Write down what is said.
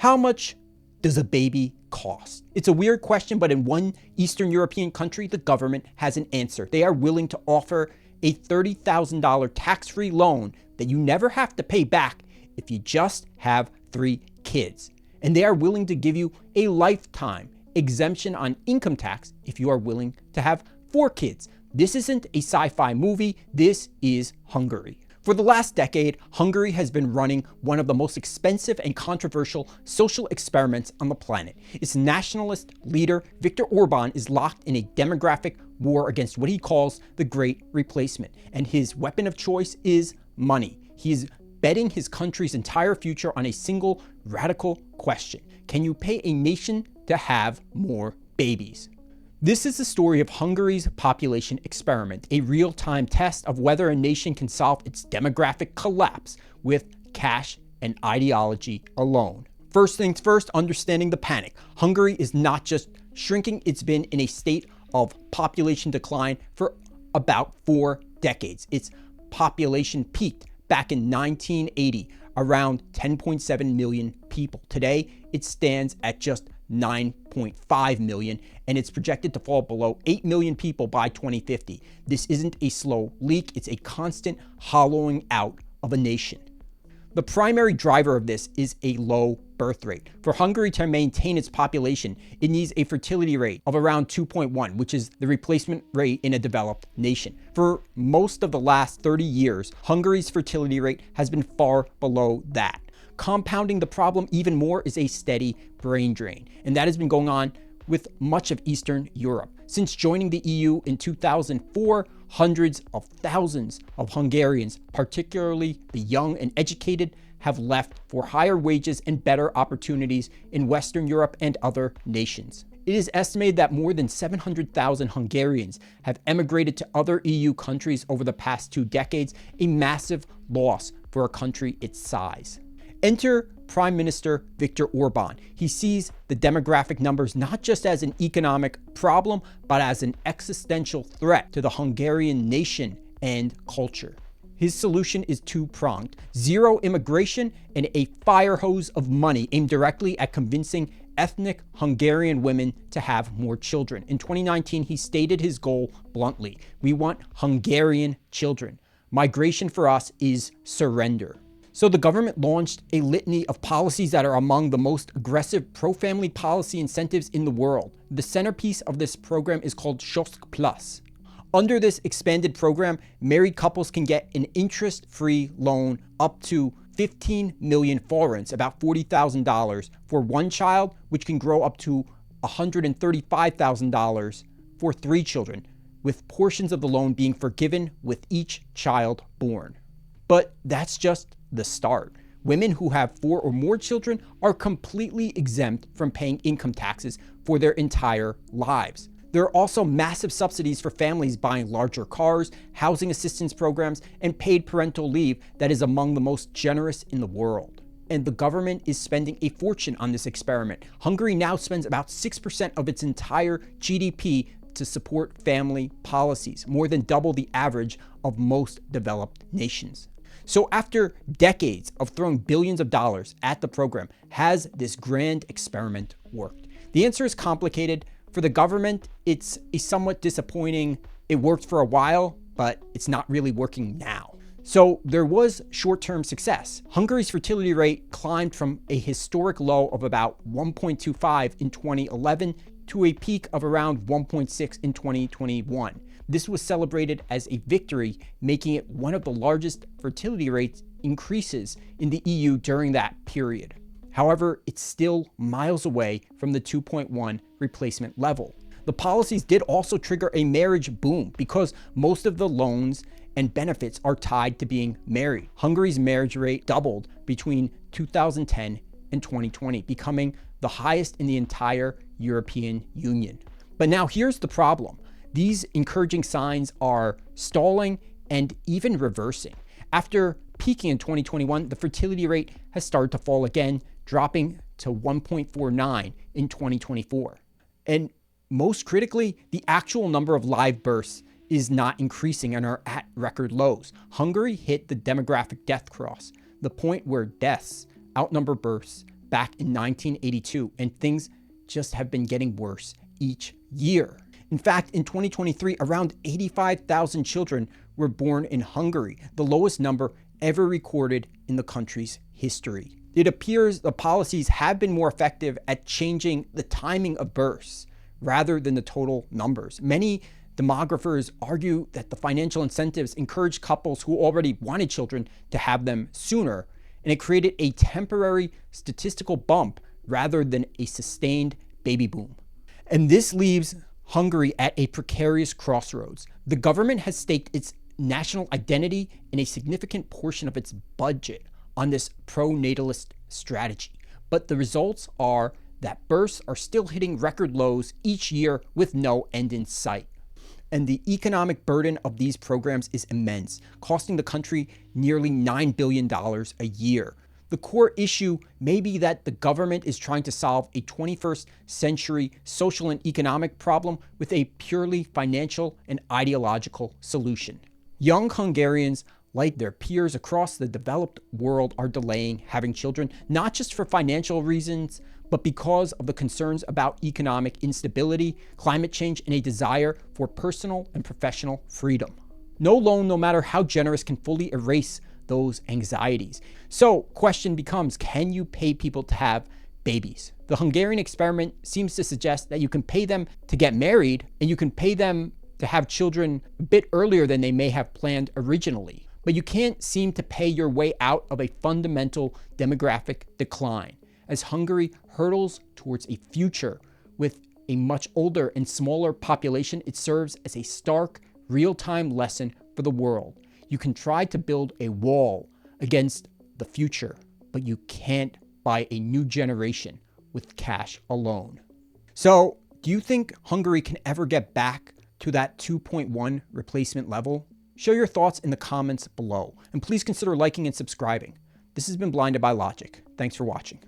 How much does a baby cost? It's a weird question, but in one Eastern European country, the government has an answer. They are willing to offer a $30,000 tax-free loan that you never have to pay back if you just have 3 kids. And they are willing to give you a lifetime exemption on income tax if you are willing to have 4 kids. This isn't a sci-fi movie, this is Hungary. For the last decade, Hungary has been running one of the most expensive and controversial social experiments on the planet. Its nationalist leader, Viktor Orbán, is locked in a demographic war against what he calls the Great Replacement. And his weapon of choice is money. He is betting his country's entire future on a single radical question. Can you pay a nation to have more babies? This is the story of Hungary's population experiment, a real-time test of whether a nation can solve its demographic collapse with cash and ideology alone. First things first, understanding the panic. Hungary is not just shrinking, it's been in a state of population decline for about 4 decades. Its population peaked back in 1980, around 10.7 million people. Today, it stands at just 9.5 million, and it's projected to fall below 8 million people by 2050. This isn't a slow leak, it's a constant hollowing out of a nation. The primary driver of this is a low birth rate. For Hungary to maintain its population, it needs a fertility rate of around 2.1, which is the replacement rate in a developed nation. For most of the last 30 years, Hungary's fertility rate has been far below that. Compounding the problem even more is a steady brain drain, and that has been going on with much of Eastern Europe. Since joining the EU in 2004, hundreds of thousands of Hungarians, particularly the young and educated, have left for higher wages and better opportunities in Western Europe and other nations. It is estimated that more than 700,000 Hungarians have emigrated to other EU countries over the past 2 decades, a massive loss for a country its size. Enter Prime Minister Viktor Orbán. He sees the demographic numbers not just as an economic problem, but as an existential threat to the Hungarian nation and culture. His solution is 2-pronged: zero immigration and a fire hose of money aimed directly at convincing ethnic Hungarian women to have more children. In 2019, he stated his goal bluntly: we want Hungarian children. Migration for us is surrender. So the government launched a litany of policies that are among the most aggressive pro-family policy incentives in the world. The centerpiece of this program is called CSOK Plus. Under this expanded program, married couples can get an interest-free loan up to 15 million forints, about $40,000, for 1 child, which can grow up to $135,000 for 3 children, with portions of the loan being forgiven with each child born. But that's just the start. Women who have 4 or more children are completely exempt from paying income taxes for their entire lives. There are also massive subsidies for families buying larger cars, housing assistance programs, and paid parental leave that is among the most generous in the world. And the government is spending a fortune on this experiment. Hungary now spends about 6% of its entire GDP to support family policies, more than double the average of most developed nations. So after decades of throwing billions of dollars at the program, has this grand experiment worked? The answer is complicated. For the government, it's a somewhat disappointing, it worked for a while, but it's not really working now. So there was short-term success. Hungary's fertility rate climbed from a historic low of about 1.25 in 2011 to a peak of around 1.6 in 2021. This was celebrated as a victory, making it one of the largest fertility rate increases in the EU during that period. However, it's still miles away from the 2.1 replacement level. The policies did also trigger a marriage boom because most of the loans and benefits are tied to being married. Hungary's marriage rate doubled between 2010 and 2020, becoming the highest in the entire European Union. But now here's the problem. These encouraging signs are stalling and even reversing. After peaking in 2021, the fertility rate has started to fall again, dropping to 1.49 in 2024. And most critically, the actual number of live births is not increasing and are at record lows. Hungary hit the demographic death cross, the point where deaths outnumber births back in 1982, and things just have been getting worse each year. In fact, in 2023, around 85,000 children were born in Hungary, the lowest number ever recorded in the country's history. It appears the policies have been more effective at changing the timing of births rather than the total numbers. Many demographers argue that the financial incentives encouraged couples who already wanted children to have them sooner, and it created a temporary statistical bump rather than a sustained baby boom. And this leaves Hungary at a precarious crossroads. The government has staked its national identity and a significant portion of its budget on this pro-natalist strategy. But the results are that births are still hitting record lows each year with no end in sight. And the economic burden of these programs is immense, costing the country nearly $9 billion a year. The core issue may be that the government is trying to solve a 21st century social and economic problem with a purely financial and ideological solution. Young Hungarians, like their peers across the developed world, are delaying having children, not just for financial reasons, but because of the concerns about economic instability, climate change, and a desire for personal and professional freedom. No loan, no matter how generous, can fully erase those anxieties. So, question becomes, can you pay people to have babies? The Hungarian experiment seems to suggest that you can pay them to get married, and you can pay them to have children a bit earlier than they may have planned originally. But you can't seem to pay your way out of a fundamental demographic decline. As Hungary hurdles towards a future with a much older and smaller population, it serves as a stark, real-time lesson for the world. You can try to build a wall against the future, but you can't buy a new generation with cash alone. So, do you think Hungary can ever get back to that 2.1 replacement level? Share your thoughts in the comments below, and please consider liking and subscribing. This has been Blinded by Logic. Thanks for watching.